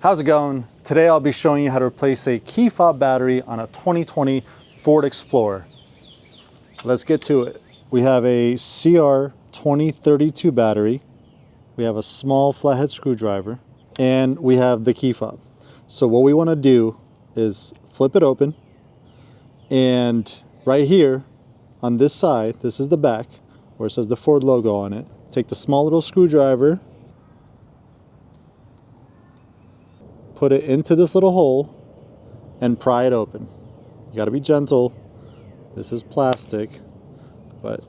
How's it going? Today I'll be showing you how to replace a Key FOB battery on a 2020 Ford Explorer. Let's get to it. We have a CR 2032 battery. We have a small flathead screwdriver and we have the Key FOB. So what we want to do is flip it open, and right here on this side, this is the back where it says the Ford logo on it. Take the small little screwdriver, put it into this little hole and pry it open. You got to be gentle. This is plastic, but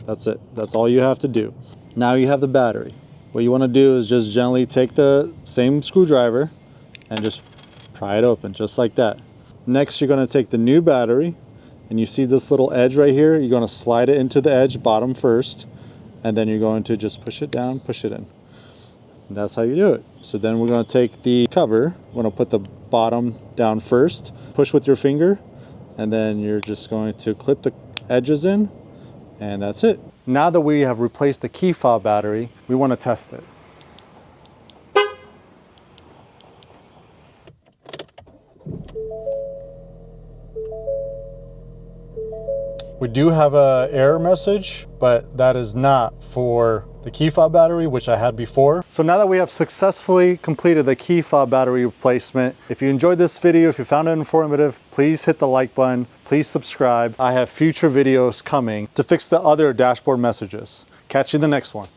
that's it. That's all you have to do. Now you have the battery. What you want to do is just gently take the same screwdriver and just pry it open, just like that. Next, you're going to take the new battery, and you see this little edge right here. You're going to slide it into the edge, bottom first, and then you're going to just push it down, push it in. And that's how you do it. So then we're going to take the cover. We're going to put the bottom down first, push with your finger, and then you're just going to clip the edges in, and that's it. Now that we have replaced the Key FOB battery, we want to test it. We do have an error message, but that is not for the Key FOB battery, which I had before. So now that we have successfully completed the Key FOB battery replacement, if you enjoyed this video, if you found it informative, please hit the like button, please subscribe. I have future videos coming to fix the other dashboard messages. Catch you in the next one.